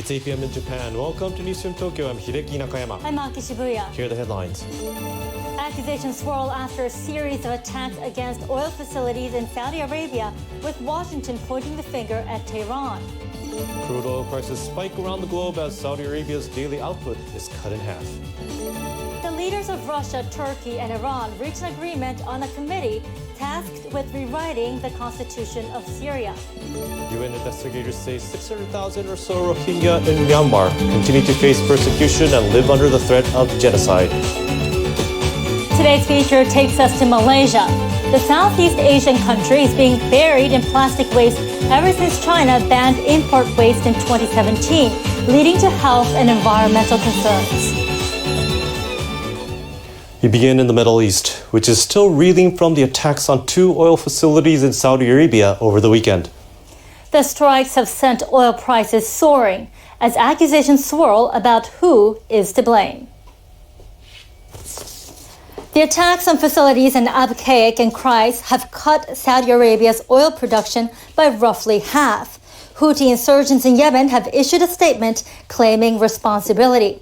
It's 8 p.m. in Japan. Welcome to Newsroom Tokyo. I'm Hideki Nakayama. I'm Maki Shibuya. Here are the headlines. Accusations swirl after a series of attacks against oil facilities in Saudi Arabia, with Washington pointing the finger at Tehran. Crude oil prices spike around the globe as Saudi Arabia's daily output is cut in half. The leaders of Russia, Turkey, and Iran reached an agreement on a committee tasked with rewriting the constitution of Syria. UN investigators say 600,000 or so Rohingya in Myanmar continue to face persecution and live under the threat of genocide. Today's feature takes us to Malaysia. The Southeast Asian country is being buried in plastic waste ever since China banned import waste in 2017, leading to health and environmental concerns. We begin in the Middle East, which is still reeling from the attacks on 2 oil facilities in Saudi Arabia over the weekend. The strikes have sent oil prices soaring as accusations swirl about who is to blame. The attacks on facilities in Abqaiq and Kreis have cut Saudi Arabia's oil production by roughly half. Houthi insurgents in Yemen have issued a statement claiming responsibility.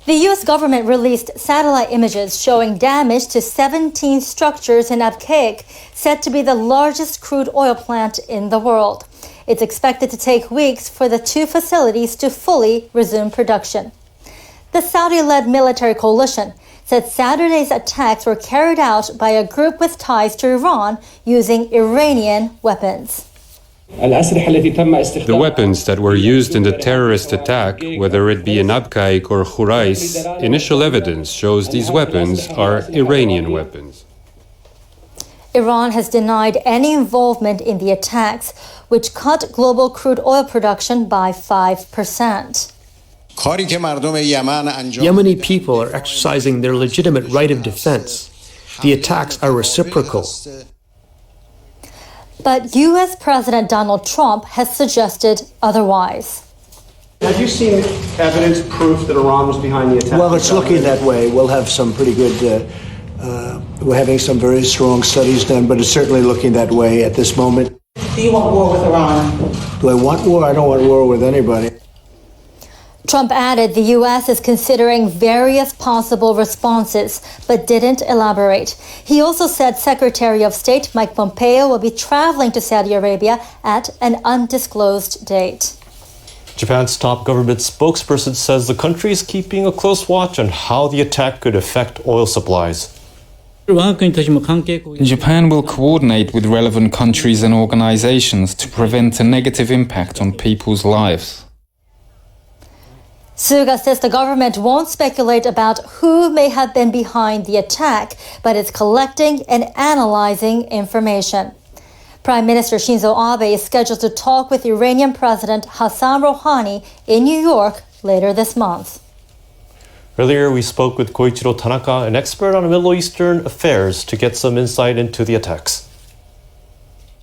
The U.S. government released satellite images showing damage to 17 structures in Abqaiq, said to be the largest crude oil plant in the world. It's expected to take weeks for the 2 facilities to fully resume production. The Saudi-led military coalition said Saturday's attacks were carried out by a group with ties to Iran using Iranian weapons. The weapons that were used in the terrorist attack, whether it be in Abqaiq or Khurais, initial evidence shows these weapons are Iranian weapons. Iran has denied any involvement in the attacks, which cut global crude oil production by 5%. Yemeni people are exercising their legitimate right of defense. The attacks are reciprocal. But U.S. President Donald Trump has suggested otherwise. Have you seen evidence, proof that Iran was behind the attack? Well, it's looking that way. We'll have some pretty good, we're having some very strong studies done, but it's certainly looking that way at this moment. Do you want war with Iran? Do I want war? I don't want war with anybody. Trump added the U.S. is considering various possible responses, but didn't elaborate. He also said Secretary of State Mike Pompeo will be traveling to Saudi Arabia at an undisclosed date. Japan's top government spokesperson says the country is keeping a close watch on how the attack could affect oil supplies. Japan will coordinate with relevant countries and organizations to prevent a negative impact on people's lives. Suga says the government won't speculate about who may have been behind the attack, but is collecting and analyzing information. Prime Minister Shinzo Abe is scheduled to talk with Iranian President Hassan Rouhani in New York later this month. Earlier, we spoke with Koichiro Tanaka, an expert on Middle Eastern affairs, to get some insight into the attacks.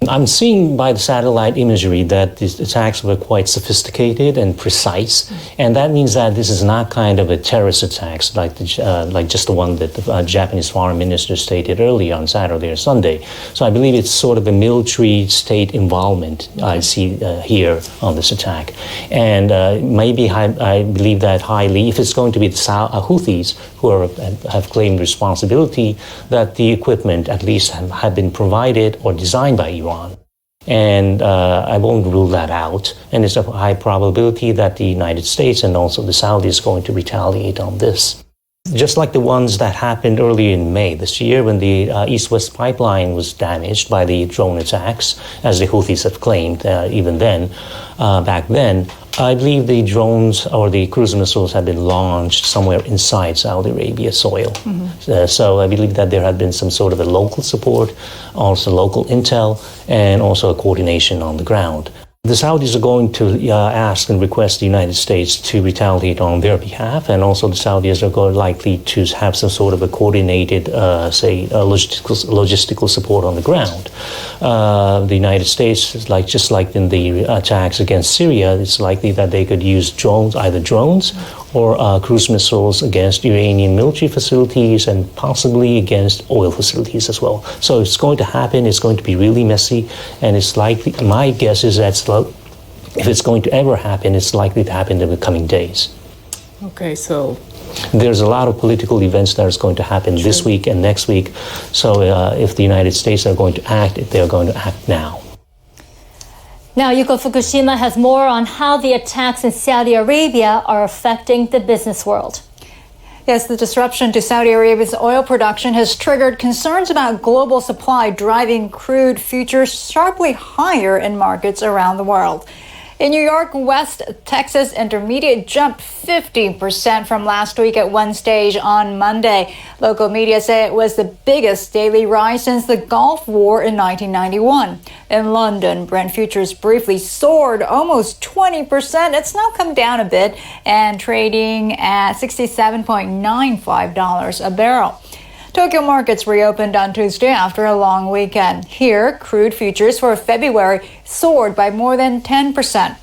I'm seeing by the satellite imagery that these attacks were quite sophisticated and precise, and that means that this is not kind of a terrorist attacks like just the one that the Japanese foreign minister stated earlier on Saturday or Sunday. So I believe it's sort of a military state involvement I see here on this attack, and maybe I believe that highly if it's going to be the Houthis who have claimed responsibility, that the equipment at least have been provided or designed by Iran. And I won't rule that out. And it's a high probability that the United States and also the Saudis is going to retaliate on this. Just like the ones that happened earlier in May this year when the East-West pipeline was damaged by the drone attacks, as the Houthis have claimed even then, back then, I believe the drones or the cruise missiles had been launched somewhere inside Saudi Arabia soil. So I believe that there had been some sort of a local support, also local intel, and also a coordination on the ground. The Saudis are going to ask and request the United States to retaliate on their behalf, and also the Saudis are likely to have some sort of a coordinated, logistical support on the ground. The United States, just like in the attacks against Syria, it's likely that they could use drones, either drones or cruise missiles against Iranian military facilities and possibly against oil facilities as well. So it's going to happen. It's going to be really messy, and it's likely. My guess is that if it's going to ever happen, it's likely to happen in the coming days. Okay, so there's a lot of political events that is going to happen this week and next week. So if the United States are going to act, they're going to act now. Now, Yuko Fukushima has more on how the attacks in Saudi Arabia are affecting the business world. Yes, the disruption to Saudi Arabia's oil production has triggered concerns about global supply, driving crude futures sharply higher in markets around the world. In New York, West Texas Intermediate jumped 50% from last week at one stage on Monday. Local media say it was the biggest daily rise since the Gulf War in 1991. In London, Brent futures briefly soared almost 20%. It's now come down a bit and trading at $67.95 a barrel. Tokyo markets reopened on Tuesday after a long weekend. Here, crude futures for February soared by more than 10%.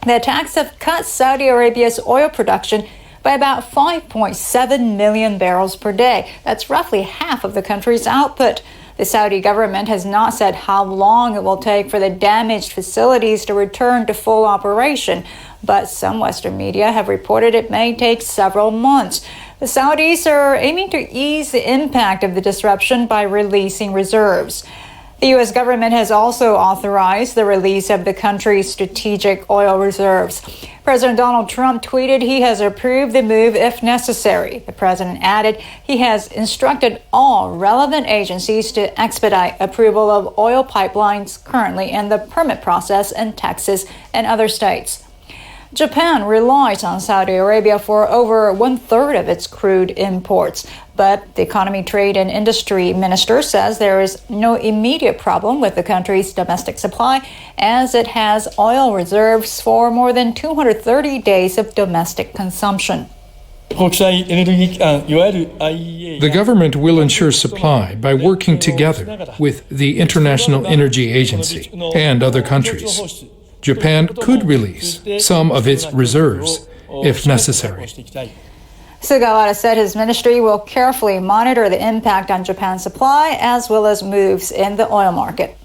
The attacks have cut Saudi Arabia's oil production by about 5.7 million barrels per day. That's roughly half of the country's output. The Saudi government has not said how long it will take for the damaged facilities to return to full operation, but some Western media have reported it may take several months. The Saudis are aiming to ease the impact of the disruption by releasing reserves. The U.S. government has also authorized the release of the country's strategic oil reserves. President Donald Trump tweeted he has approved the move if necessary. The president added he has instructed all relevant agencies to expedite approval of oil pipelines currently in the permit process in Texas and other states. Japan relies on Saudi Arabia for over one-third of its crude imports, but the Economy, Trade and Industry Minister says there is no immediate problem with the country's domestic supply, as it has oil reserves for more than 230 days of domestic consumption. The government will ensure supply by working together with the International Energy Agency and other countries. Japan could release some of its reserves if necessary. Sugawara said his ministry will carefully monitor the impact on Japan's supply as well as moves in the oil market.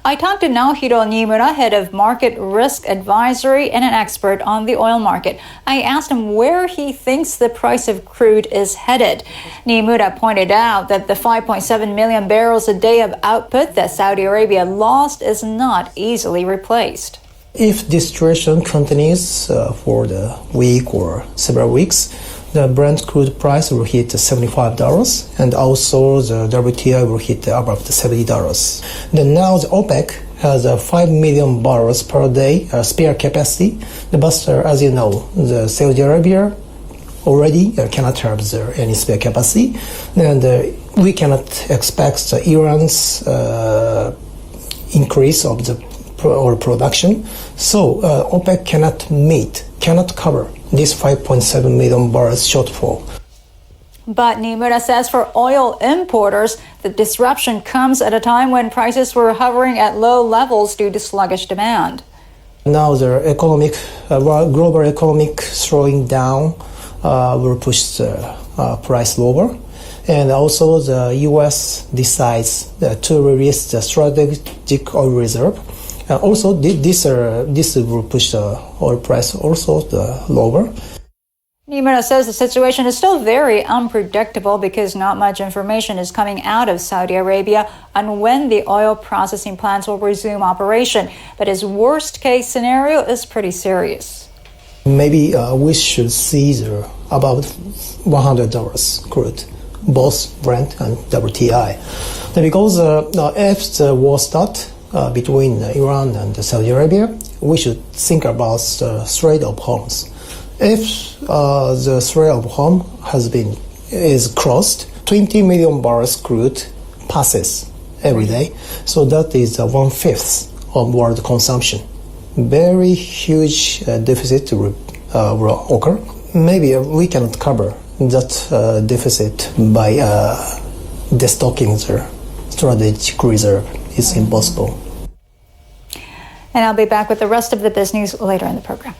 I talked to Naohiro Nimura, head of Market Risk Advisory and an expert on the oil market. I asked him where he thinks the price of crude is headed. Nimura pointed out that the 5.7 million barrels a day of output that Saudi Arabia lost is not easily replaced. If this situation continues for the week or several weeks, the Brent crude price will hit $75, and also the WTI will hit above $70. Then now the OPEC has 5 million barrels per day spare capacity. But as you know, the Saudi Arabia already cannot have any spare capacity, and we cannot expect Iran's increase of the oil production. So OPEC cannot cover this 5.7 million barrels shortfall. But Nimura says for oil importers, the disruption comes at a time when prices were hovering at low levels due to sluggish demand. Now the global economic slowing down will push the price lower. And also the U.S. decides to release the strategic oil reserve. Also, this will push the oil price also lower. Nimura says the situation is still very unpredictable because not much information is coming out of Saudi Arabia on when the oil processing plants will resume operation. But his worst-case scenario is pretty serious. Maybe we should see about $100 crude, both Brent and WTI. Because if the war starts between Iran and Saudi Arabia, we should think about the Strait of Hormuz. If the Strait of Hormuz is crossed, 20 million barrels crude passes every day. So that is 1/5 of world consumption. Very huge deficit will occur. Maybe we cannot cover that deficit by destocking the strategic reserve. It's impossible. And I'll be back with the rest of the business later in the program.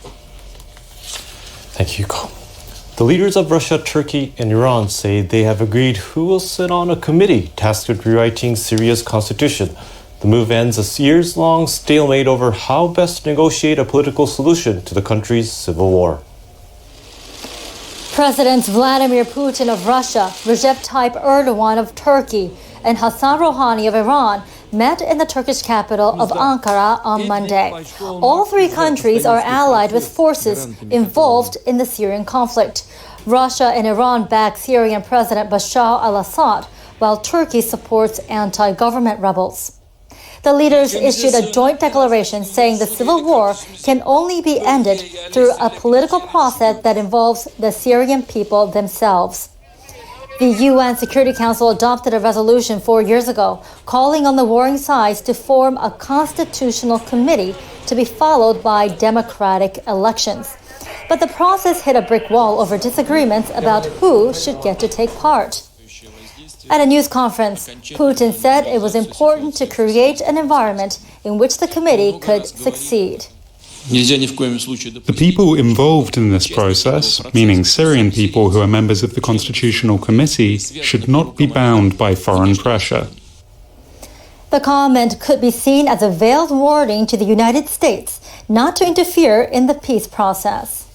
Thank you, Ko. The leaders of Russia, Turkey, and Iran say they have agreed who will sit on a committee tasked with rewriting Syria's constitution. The move ends a years-long stalemate over how best to negotiate a political solution to the country's civil war. Presidents Vladimir Putin of Russia, Recep Tayyip Erdogan of Turkey, and Hassan Rouhani of Iran met in the Turkish capital of Ankara on Monday. All three countries are allied with forces involved in the Syrian conflict. Russia and Iran back Syrian President Bashar al-Assad, while Turkey supports anti-government rebels. The leaders issued a joint declaration saying the civil war can only be ended through a political process that involves the Syrian people themselves. The UN Security Council adopted a resolution 4 years ago calling on the warring sides to form a constitutional committee to be followed by democratic elections. But the process hit a brick wall over disagreements about who should get to take part. At a news conference, Putin said it was important to create an environment in which the committee could succeed. The people involved in this process, meaning Syrian people who are members of the Constitutional Committee, should not be bound by foreign pressure. The comment could be seen as a veiled warning to the United States not to interfere in the peace process.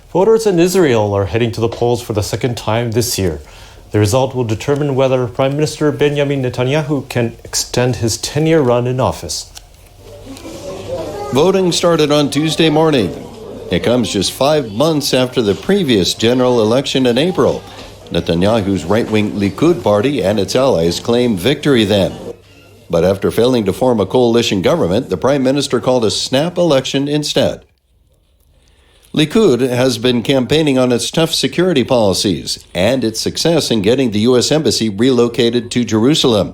Voters in Israel are heading to the polls for the second time this year. The result will determine whether Prime Minister Benjamin Netanyahu can extend his 10-year run in office. Voting started on Tuesday morning. It comes just 5 months after the previous general election in April. Netanyahu's right-wing Likud party and its allies claimed victory then. But after failing to form a coalition government, the Prime Minister called a snap election instead. Likud has been campaigning on its tough security policies and its success in getting the U.S. Embassy relocated to Jerusalem.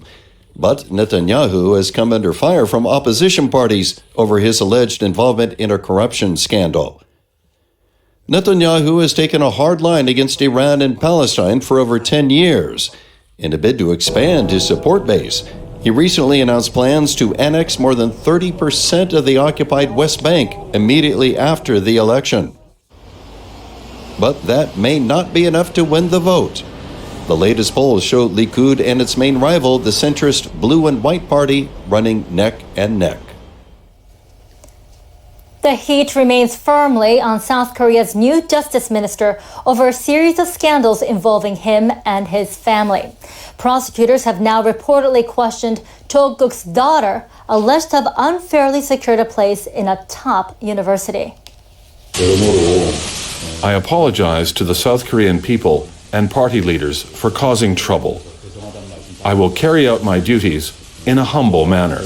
But Netanyahu has come under fire from opposition parties over his alleged involvement in a corruption scandal. Netanyahu has taken a hard line against Iran and Palestine for over 10 years. In a bid to expand his support base, he recently announced plans to annex more than 30% of the occupied West Bank immediately after the election. But that may not be enough to win the vote. The latest polls show Likud and its main rival, the centrist Blue and White Party, running neck and neck. The heat remains firmly on South Korea's new justice minister over a series of scandals involving him and his family. Prosecutors have now reportedly questioned Cho-guk's daughter, alleged to have unfairly secured a place in a top university. I apologize to the South Korean people and party leaders for causing trouble. I will carry out my duties in a humble manner.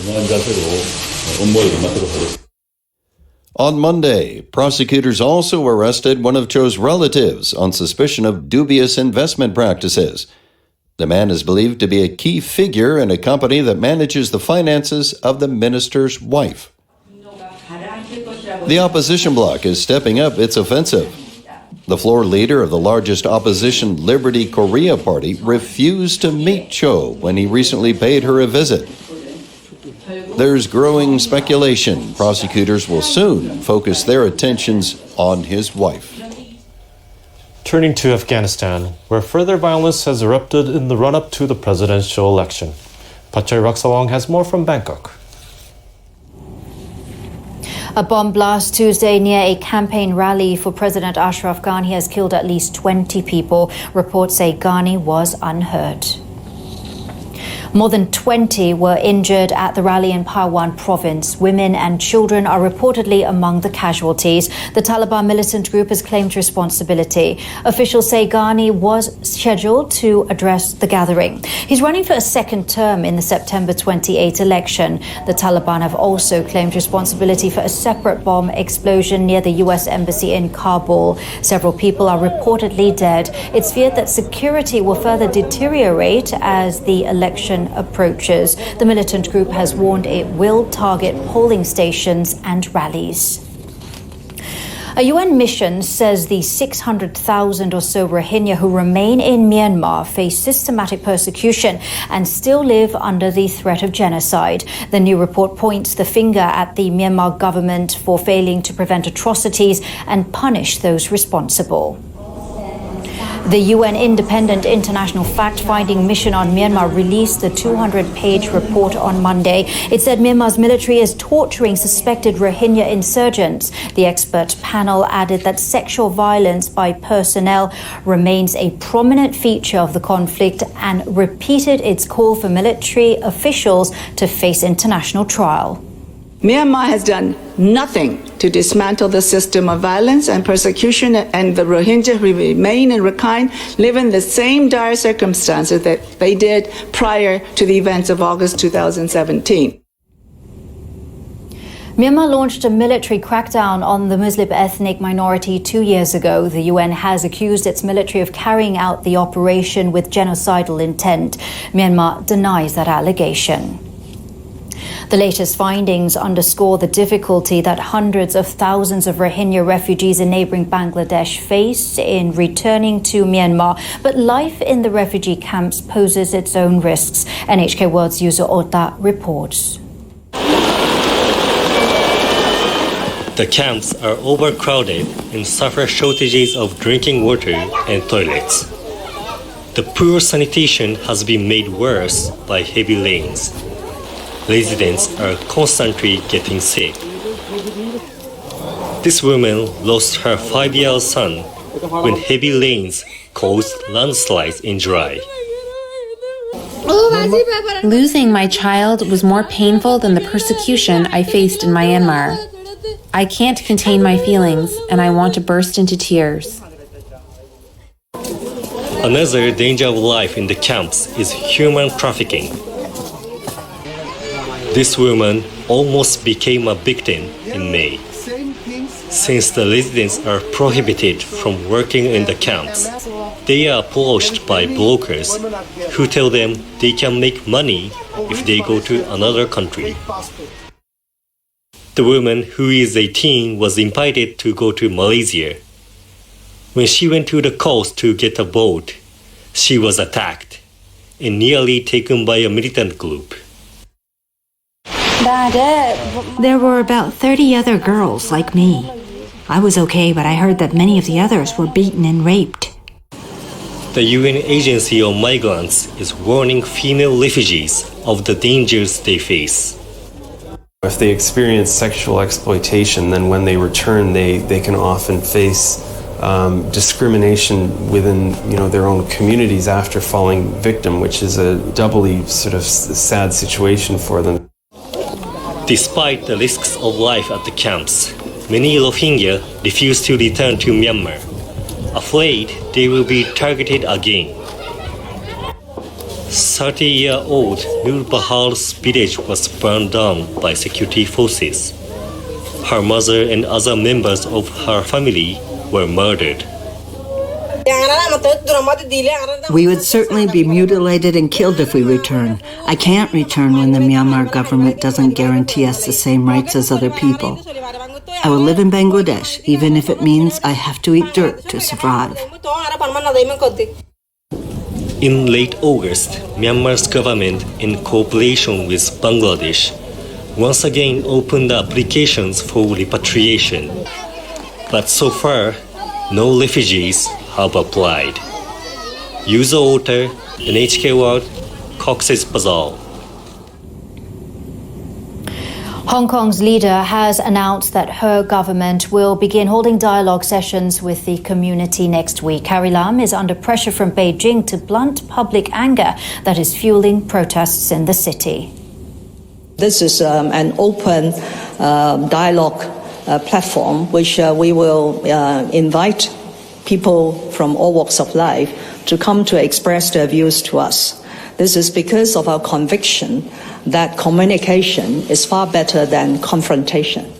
On Monday, prosecutors also arrested one of Cho's relatives on suspicion of dubious investment practices. The man is believed to be a key figure in a company that manages the finances of the minister's wife. The opposition bloc is stepping up its offensive. The floor leader of the largest opposition Liberty Korea party refused to meet Cho when he recently paid her a visit. There's growing speculation prosecutors will soon focus their attentions on his wife. Turning to Afghanistan, where further violence has erupted in the run-up to the presidential election. Pachay Raksalong has more from Bangkok. A bomb blast Tuesday near a campaign rally for President Ashraf Ghani has killed at least 20 people. Reports say Ghani was unhurt. More than 20 were injured at the rally in Taiwan province. Women and children are reportedly among the casualties. The Taliban militant group has claimed responsibility. Officials say Ghani was scheduled to address the gathering. He's running for a second term in the September 28 election. The Taliban have also claimed responsibility for a separate bomb explosion near the U.S. Embassy in Kabul. Several people are reportedly dead. It's feared that security will further deteriorate as the election approaches. The militant group has warned it will target polling stations and rallies. A UN mission says the 600,000 or so Rohingya who remain in Myanmar face systematic persecution and still live under the threat of genocide. The new report points the finger at the Myanmar government for failing to prevent atrocities and punish those responsible. The UN Independent International Fact-Finding Mission on Myanmar released the 200-page report on Monday. It said Myanmar's military is torturing suspected Rohingya insurgents. The expert panel added that sexual violence by personnel remains a prominent feature of the conflict and repeated its call for military officials to face international trial. Myanmar has done nothing to dismantle the system of violence and persecution, and the Rohingya who remain in Rakhine live in the same dire circumstances that they did prior to the events of August 2017. Myanmar launched a military crackdown on the Muslim ethnic minority 2 years ago. The UN has accused its military of carrying out the operation with genocidal intent. Myanmar denies that allegation. The latest findings underscore the difficulty that hundreds of thousands of Rohingya refugees in neighboring Bangladesh face in returning to Myanmar. But life in the refugee camps poses its own risks. NHK World's Yuzo Ota reports. The camps are overcrowded and suffer shortages of drinking water and toilets. The poor sanitation has been made worse by heavy rains. Residents are constantly getting sick. This woman lost her 5-year-old son when heavy rains caused landslides in July. Losing my child was more painful than the persecution I faced in Myanmar. I can't contain my feelings, and I want to burst into tears. Another danger of life in the camps is human trafficking. This woman almost became a victim in May. Since the residents are prohibited from working in the camps, they are approached by brokers who tell them they can make money if they go to another country. The woman, who is 18, was invited to go to Malaysia. When she went to the coast to get a boat, she was attacked and nearly taken by a militant group. There were about 30 other girls like me. I was okay, but I heard that many of the others were beaten and raped. The UN Agency on Migrants is warning female refugees of the dangers they face. If they experience sexual exploitation, then when they return, they can often face discrimination within their own communities after falling victim, which is a doubly sort of sad situation for them. Despite the risks of life at the camps, many Rohingya refuse to return to Myanmar, afraid they will be targeted again. 30-year-old Nur Bahar's village was burned down by security forces. Her mother and other members of her family were murdered. We would certainly be mutilated and killed if we return. I can't return when the Myanmar government doesn't guarantee us the same rights as other people. I will live in Bangladesh, even if it means I have to eat dirt to survive. In late August, Myanmar's government, in cooperation with Bangladesh, once again opened applications for repatriation. But so far, no refugees have applied. Yuzo Ota, NHK World, Cox's Bazar. Hong Kong's leader has announced that her government will begin holding dialogue sessions with the community next week. Carrie Lam is under pressure from Beijing to blunt public anger that is fueling protests in the city. This is an open dialogue platform which we will invite people from all walks of life to come to express their views to us. This is because of our conviction that communication is far better than confrontation.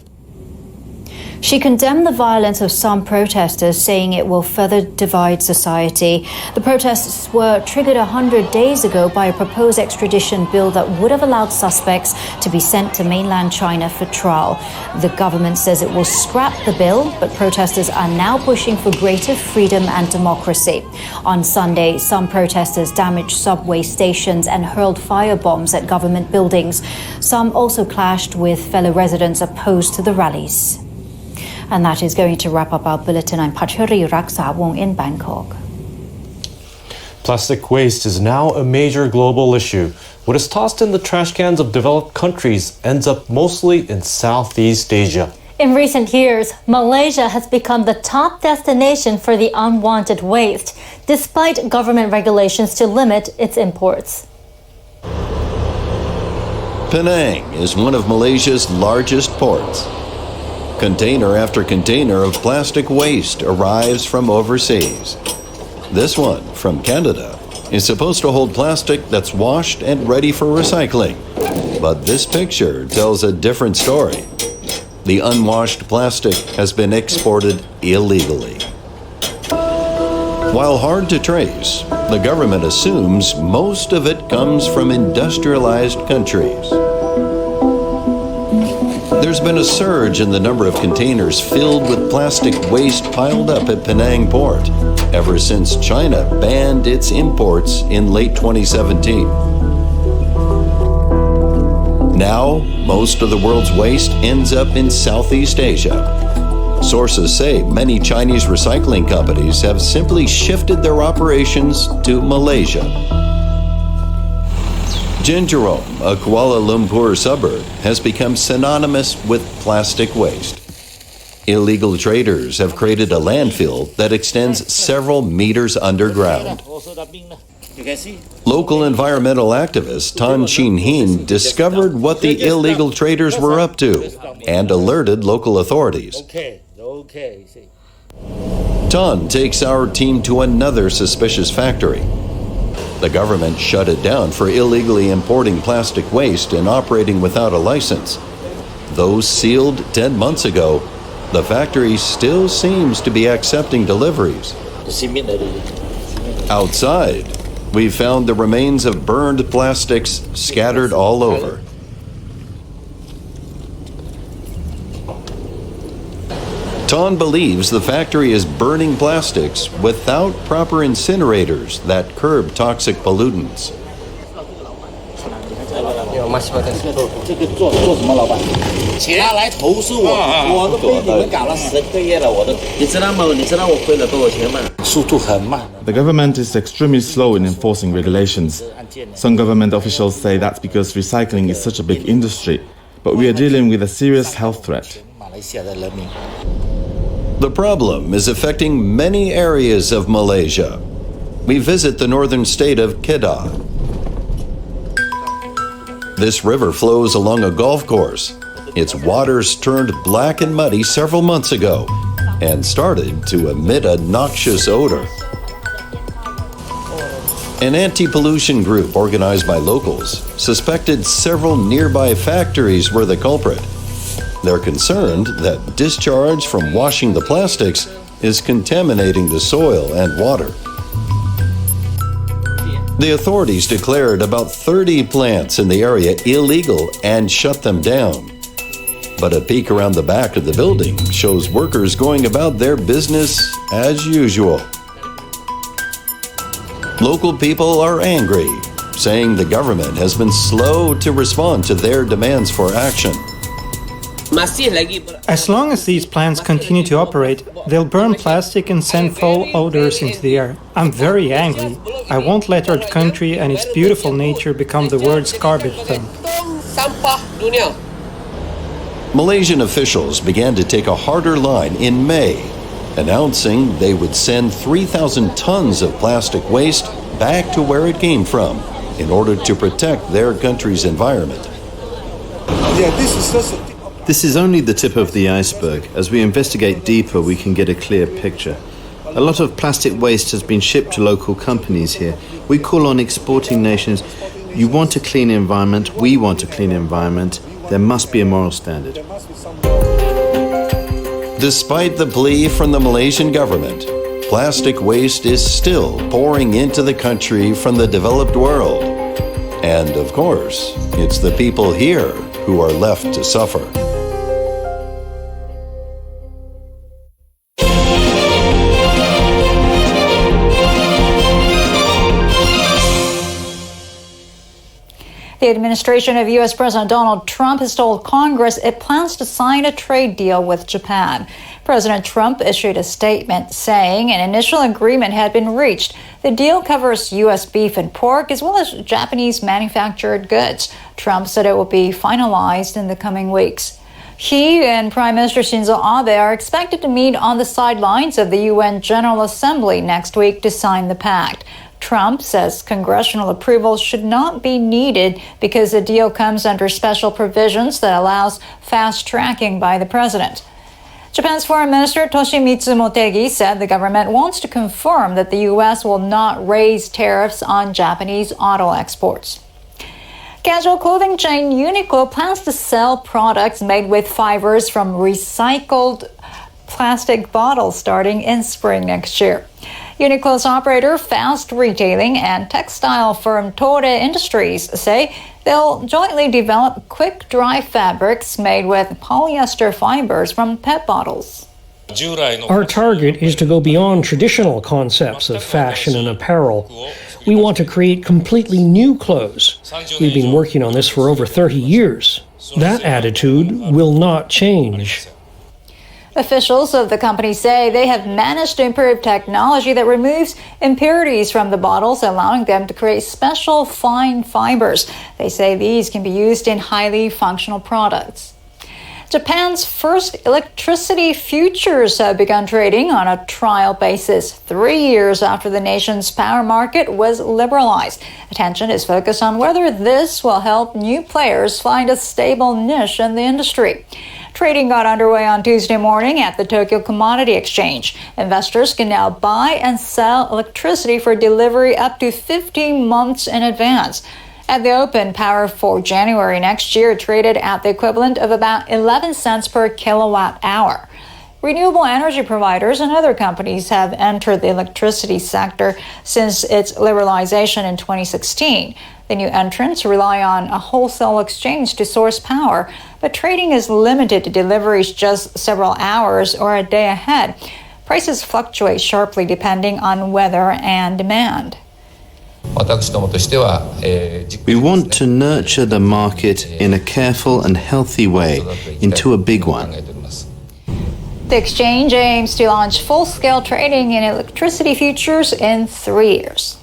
She condemned the violence of some protesters, saying it will further divide society. The protests were triggered 100 days ago by a proposed extradition bill that would have allowed suspects to be sent to mainland China for trial. The government says it will scrap the bill, but protesters are now pushing for greater freedom and democracy. On Sunday, some protesters damaged subway stations and hurled firebombs at government buildings. Some also clashed with fellow residents opposed to the rallies. And that is going to wrap up our bulletin. I'm Pachuri Raksawong in Bangkok. Plastic waste is now a major global issue. What is tossed in the trash cans of developed countries ends up mostly in Southeast Asia. In recent years, Malaysia has become the top destination for the unwanted waste, despite government regulations to limit its imports. Penang is one of Malaysia's largest ports. Container after container of plastic waste arrives from overseas. This one, from Canada, is supposed to hold plastic that's washed and ready for recycling. But this picture tells a different story. The unwashed plastic has been exported illegally. While hard to trace, the government assumes most of it comes from industrialized countries. There's been a surge in the number of containers filled with plastic waste piled up at Penang Port ever since China banned its imports in late 2017. Now, most of the world's waste ends up in Southeast Asia. Sources say many Chinese recycling companies have simply shifted their operations to Malaysia. Jinjerome, a Kuala Lumpur suburb, has become synonymous with plastic waste. Illegal traders have created a landfill that extends several meters underground. Local environmental activist Tan Chin Hin discovered what the illegal traders were up to and alerted local authorities. Tan takes our team to another suspicious factory. The government shut it down for illegally importing plastic waste and operating without a license. Though sealed 10 months ago, the factory still seems to be accepting deliveries. Outside, we found the remains of burned plastics scattered all over. Tan believes the factory is burning plastics without proper incinerators that curb toxic pollutants. The government is extremely slow in enforcing regulations. Some government officials say that's because recycling is such a big industry, but we are dealing with a serious health threat. The problem is affecting many areas of Malaysia. We visit the northern state of Kedah. This river flows along a golf course. Its waters turned black and muddy several months ago and started to emit a noxious odor. An anti-pollution group organized by locals suspected several nearby factories were the culprit. They're concerned that discharge from washing the plastics is contaminating the soil and water. The authorities declared about 30 plants in the area illegal and shut them down. But a peek around the back of the building shows workers going about their business as usual. Local people are angry, saying the government has been slow to respond to their demands for action. As long as these plants continue to operate, they'll burn plastic and send foul odors into the air. I'm very angry. I won't let our country and its beautiful nature become the world's garbage dump. Malaysian officials began to take a harder line in May, announcing they would send 3,000 tons of plastic waste back to where it came from in order to protect their country's environment. This is only the tip of the iceberg. As we investigate deeper, we can get a clear picture. A lot of plastic waste has been shipped to local companies here. We call on exporting nations. You want a clean environment, we want a clean environment. There must be a moral standard. Despite the plea from the Malaysian government, plastic waste is still pouring into the country from the developed world. And of course, it's the people here who are left to suffer. The administration of U.S. President Donald Trump has told Congress it plans to sign a trade deal with Japan. President Trump issued a statement saying an initial agreement had been reached. The deal covers U.S. beef and pork as well as Japanese manufactured goods. Trump said it will be finalized in the coming weeks. He and Prime Minister Shinzo Abe are expected to meet on the sidelines of the UN General Assembly next week to sign the pact. Trump says congressional approval should not be needed because the deal comes under special provisions that allows fast tracking by the president. Japan's Foreign Minister Toshimitsu Motegi said the government wants to confirm that the U.S. will not raise tariffs on Japanese auto exports. Casual clothing chain Uniqlo plans to sell products made with fibers from recycled plastic bottles starting in spring next year. Uniqlo's operator, Fast Retailing, and textile firm Tore Industries say they'll jointly develop quick-dry fabrics made with polyester fibers from PET bottles. Our target is to go beyond traditional concepts of fashion and apparel. We want to create completely new clothes. We've been working on this for over 30 years. That attitude will not change. Officials of the company say they have managed to improve technology that removes impurities from the bottles, allowing them to create special fine fibers. They say these can be used in highly functional products. Japan's first electricity futures have begun trading on a trial basis 3 years after the nation's power market was liberalized. Attention is focused on whether this will help new players find a stable niche in the industry. Trading got underway on Tuesday morning at the Tokyo Commodity Exchange. Investors can now buy and sell electricity for delivery up to 15 months in advance. At the open, power for January next year traded at the equivalent of about 11 cents per kilowatt hour. Renewable energy providers and other companies have entered the electricity sector since its liberalization in 2016. The new entrants rely on a wholesale exchange to source power, but trading is limited to deliveries just several hours or a day ahead. Prices fluctuate sharply depending on weather and demand. We want to nurture the market in a careful and healthy way into a big one. The exchange aims to launch full-scale trading in electricity futures in 3 years.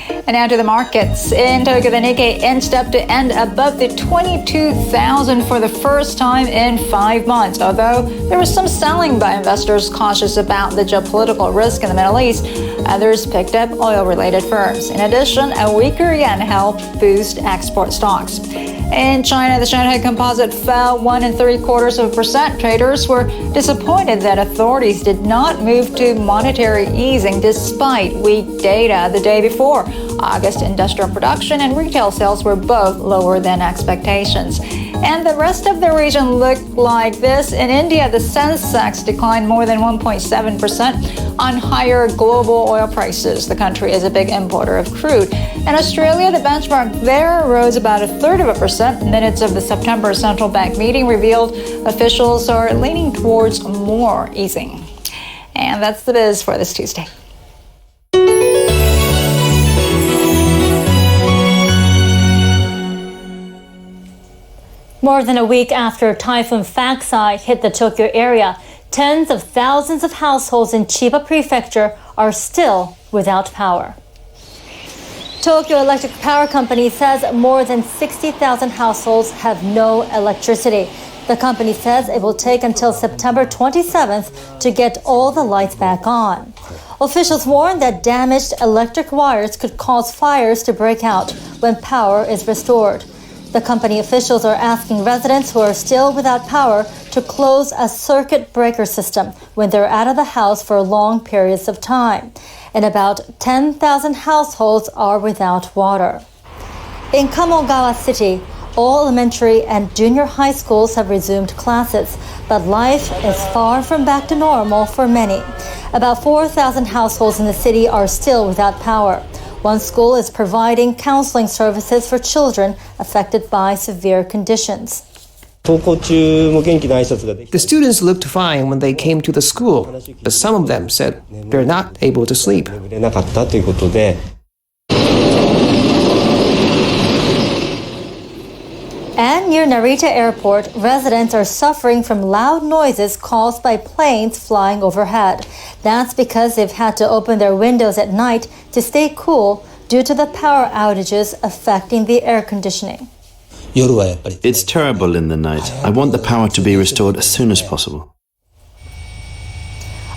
And now to the markets. In Tokyo, the Nikkei inched up to end above the 22,000 for the first time in 5 months. Although there was some selling by investors cautious about the geopolitical risk in the Middle East, others picked up oil-related firms. In addition, a weaker yen helped boost export stocks. In China, the Shanghai Composite fell 1 3/4%. Traders were disappointed that authorities did not move to monetary easing despite weak data the day before. August industrial production and retail sales were both lower than expectations. And the rest of the region looked like this. In India, the Sensex declined more than 1.7% on higher global oil prices. The country is a big importer of crude. In Australia, the benchmark there rose about 1/3%. Minutes of the September central bank meeting revealed officials are leaning towards more easing. And that's the biz for this Tuesday. More than a week after Typhoon Bonsai hit the Tokyo area, tens of thousands of households in Chiba Prefecture are still without power. Tokyo Electric Power Company says more than 60,000 households have no electricity. The company says it will take until September 27th to get all the lights back on. Officials warn that damaged electric wires could cause fires to break out when power is restored. The company officials are asking residents who are still without power to close a circuit breaker system when they're out of the house for long periods of time. And about 10,000 households are without water. In Kamogawa City, all elementary and junior high schools have resumed classes, but life is far from back to normal for many. About 4,000 households in the city are still without power. One school is providing counseling services for children affected by severe conditions. The students looked fine when they came to the school, but some of them said they're not able to sleep. And near Narita Airport, residents are suffering from loud noises caused by planes flying overhead. That's because they've had to open their windows at night to stay cool due to the power outages affecting the air conditioning. It's terrible in the night. I want the power to be restored as soon as possible.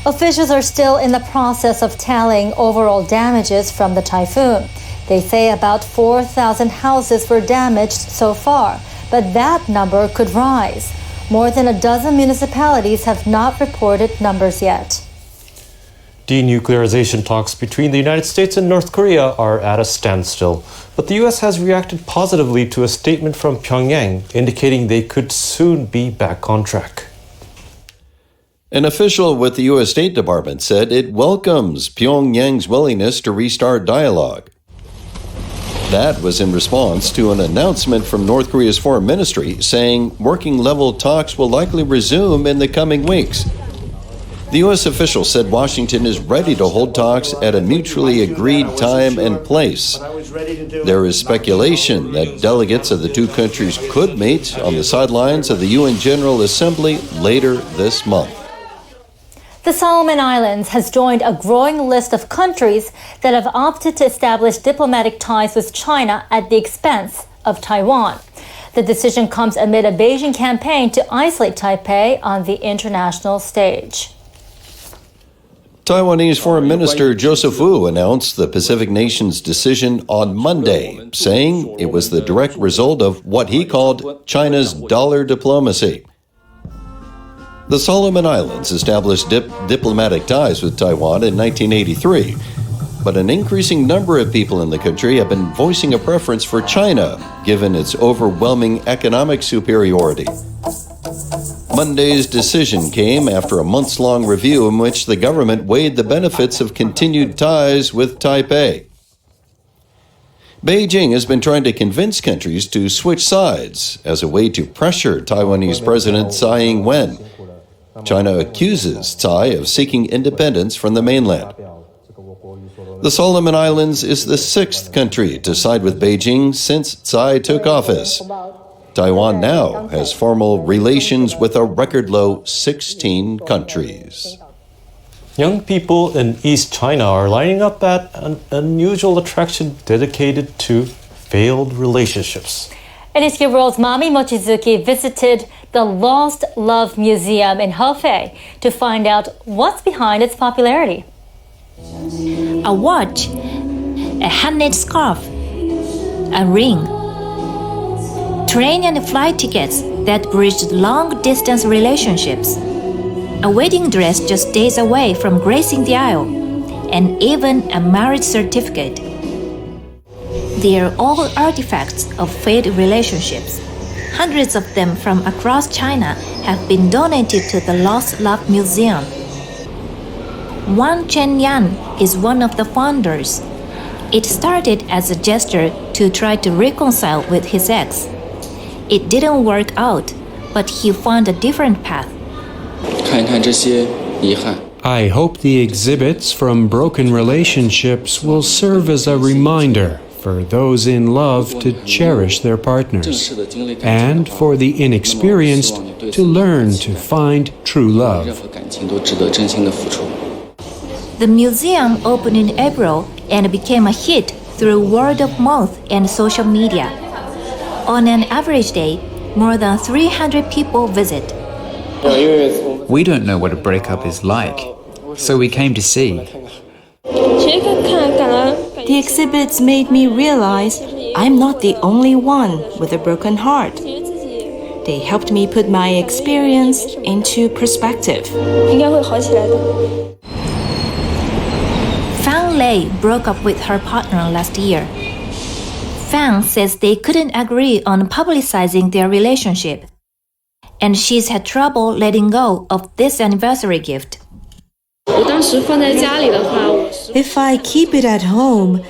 Officials are still in the process of tallying overall damages from the typhoon. They say about 4,000 houses were damaged so far, but that number could rise. More than a dozen municipalities have not reported numbers yet. Denuclearization talks between the United States and North Korea are at a standstill, but the U.S. has reacted positively to a statement from Pyongyang indicating they could soon be back on track. An official with the U.S. State Department said it welcomes Pyongyang's willingness to restart dialogue. That was in response to an announcement from North Korea's foreign ministry saying working-level talks will likely resume in the coming weeks. The U.S. official said Washington is ready to hold talks at a mutually agreed time and place. There is speculation that delegates of the two countries could meet on the sidelines of the UN General Assembly later this month. The Solomon Islands has joined a growing list of countries that have opted to establish diplomatic ties with China at the expense of Taiwan. The decision comes amid a Beijing campaign to isolate Taipei on the international stage. Taiwanese Foreign Minister Joseph Wu announced the Pacific nation's decision on Monday, saying it was the direct result of what he called China's dollar diplomacy. The Solomon Islands established diplomatic ties with Taiwan in 1983, but an increasing number of people in the country have been voicing a preference for China, given its overwhelming economic superiority. Monday's decision came after a months-long review in which the government weighed the benefits of continued ties with Taipei. Beijing has been trying to convince countries to switch sides as a way to pressure Taiwanese President Tsai Ing-wen. China accuses Tsai of seeking independence from the mainland. The Solomon Islands is the sixth country to side with Beijing since Tsai took office. Taiwan now has formal relations with a record low 16 countries. Young people in East China are lining up at an unusual attraction dedicated to failed relationships. NHK World's Mami Mochizuki visited the Lost Love Museum in Hefei to find out what's behind its popularity. A watch, a handmade scarf, a ring, train and flight tickets that bridged long-distance relationships, a wedding dress just days away from gracing the aisle, and even a marriage certificate. They are all artifacts of failed relationships. Hundreds of them from across China have been donated to the Lost Love Museum. Wang Chenyan is one of the founders. It started as a gesture to try to reconcile with his ex. It didn't work out, but he found a different path. I hope the exhibits from broken relationships will serve as a reminder for those in love to cherish their partners, and for the inexperienced to learn to find true love. The museum opened in April and became a hit through word of mouth and social media. On an average day, more than 300 people visit. We don't know what a breakup is like, so we came to see. The exhibits made me realize I'm not the only one with a broken heart. They helped me put my experience into perspective. Fang Lei broke up with her partner last year. Fang says they couldn't agree on publicizing their relationship, and she's had trouble letting go of this anniversary gift. If I keep it at home,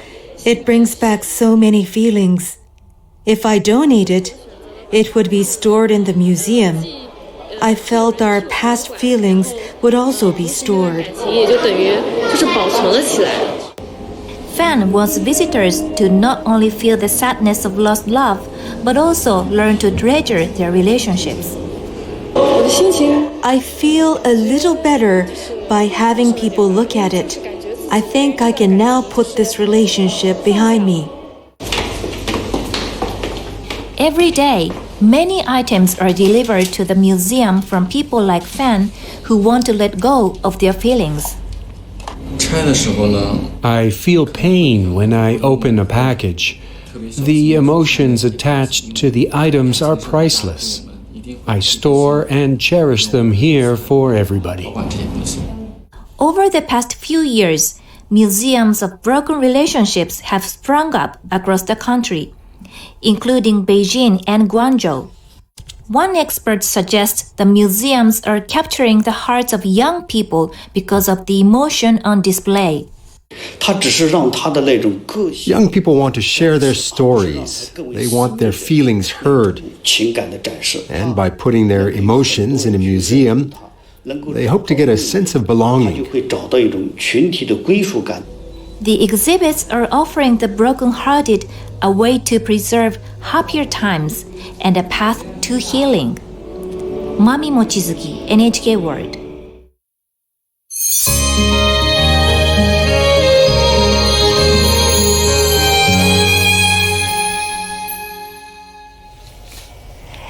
it brings back so many feelings. If I donate it, it would be stored in the museum. I felt our past feelings would also be stored. Fan wants visitors to not only feel the sadness of lost love, but also learn to treasure their relationships. I feel a little better by having people look at it. I think I can now put this relationship behind me. Every day, many items are delivered to the museum from people like Fan who want to let go of their feelings. I feel pain when I open a package. The emotions attached to the items are priceless. I store and cherish them here for everybody. Over the past few years, museums of broken relationships have sprung up across the country, including Beijing and Guangzhou. One expert suggests the museums are capturing the hearts of young people because of the emotion on display. Young people want to share their stories. They want their feelings heard. And by putting their emotions in a museum, they hope to get a sense of belonging. The exhibits are offering the broken-hearted a way to preserve happier times and a path to healing. Mami Mochizuki, NHK World.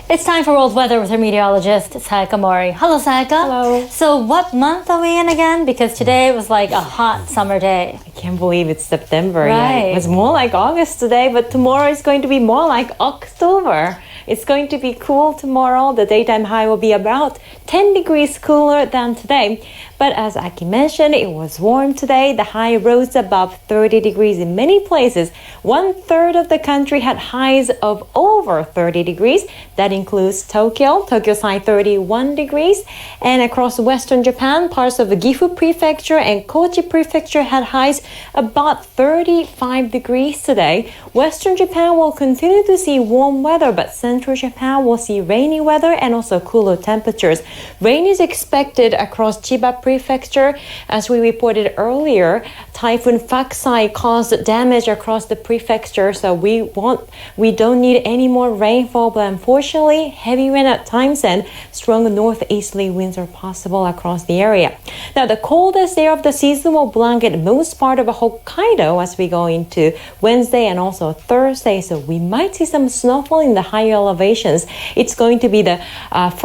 It's time for world weather with our meteorologist, Sayaka Mori. Hello, Sayaka. Hello. So what month are we in again? Because today was like a hot summer day. I can't believe it's September. Right. Yeah, it was more like August today, but tomorrow is going to be more like October. It's going to be cool tomorrow. The daytime high will be about 10 degrees cooler than today. But as Aki mentioned, it was warm today. The high rose above 30 degrees in many places. 1/3 of the country had highs of over 30 degrees. That includes Tokyo. Tokyo's high 31 degrees. And across western Japan, parts of the Gifu Prefecture and Kochi Prefecture had highs about 35 degrees today. Western Japan will continue to see warm weather, but central Japan will see rainy weather and also cooler temperatures. Rain is expected across Chiba Prefecture. As we reported earlier, Typhoon Bonsai caused damage across the prefecture, so we don't need any more rainfall, but unfortunately, heavy rain at times and strong northeasterly winds are possible across the area. Now, the coldest day of the season will blanket most part of Hokkaido as we go into Wednesday and also Thursday, so we might see some snowfall in the higher elevations. It's going to be the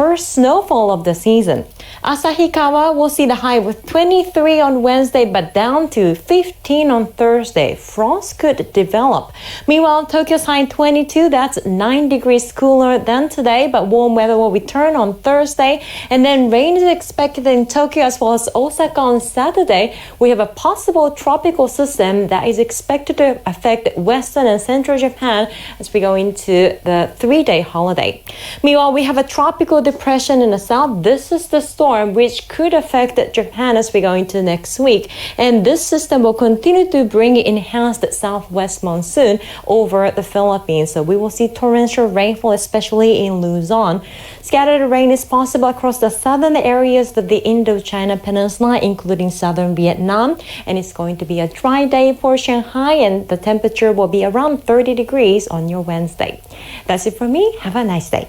first snowfall of the season. Asahikawa will see the high with 23 on Wednesday, but down to 15 on Thursday. Frost could develop. Meanwhile, Tokyo's high 22, that's 9 degrees cooler than today, but warm weather will return on Thursday. And then rain is expected in Tokyo as well as Osaka on Saturday. We have a possible tropical system that is expected to affect western and central Japan as we go into the 3-day holiday. Meanwhile, we have a tropical depression in the south. This is the storm which could affect Japan as we go into next week. And this system will continue to bring enhanced southwest monsoon over the Philippines. So we will see torrential rainfall, especially in Luzon. Scattered rain is possible across the southern areas of the Indochina Peninsula, including southern Vietnam. And it's going to be a dry day for Shanghai, and the temperature will be around 30 degrees on your Wednesday. That's it for me. Have a nice day.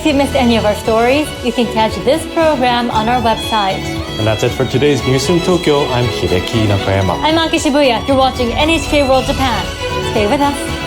you missed any of our stories, you can catch this program on our website. And that's it for today's Newsroom Tokyo. I'm Hideki Nakayama. I'm Aki Shibuya. You're watching NHK World Japan. Stay with us.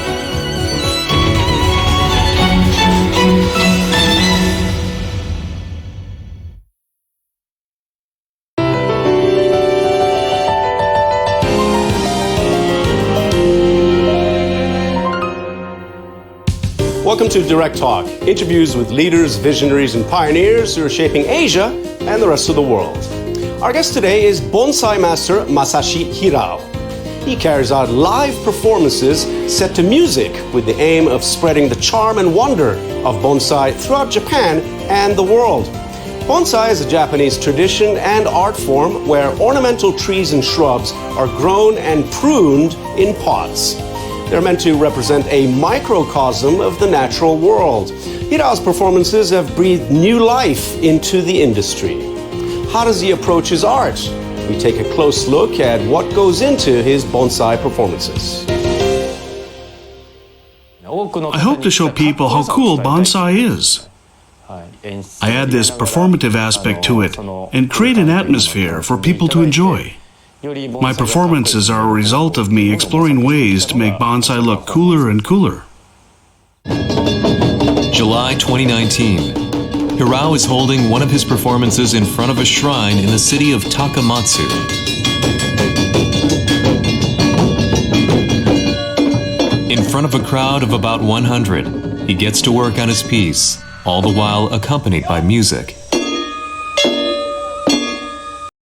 Welcome to Direct Talk, interviews with leaders, visionaries, and pioneers who are shaping Asia and the rest of the world. Our guest today is Bonsai master Masashi Hirao. He carries out live performances set to music with the aim of spreading the charm and wonder of bonsai throughout Japan and the world. Bonsai is a Japanese tradition and art form where ornamental trees and shrubs are grown and pruned in pots. They're meant to represent a microcosm of the natural world. Hirao's performances have breathed new life into the industry. How does he approach his art? We take a close look at what goes into his bonsai performances. I hope to show people how cool bonsai is. I add this performative aspect to it and create an atmosphere for people to enjoy. My performances are a result of me exploring ways to make bonsai look cooler and cooler. July 2019. Hirao is holding one of his performances in front of a shrine in the city of Takamatsu. In front of a crowd of about 100, he gets to work on his piece, all the while accompanied by music.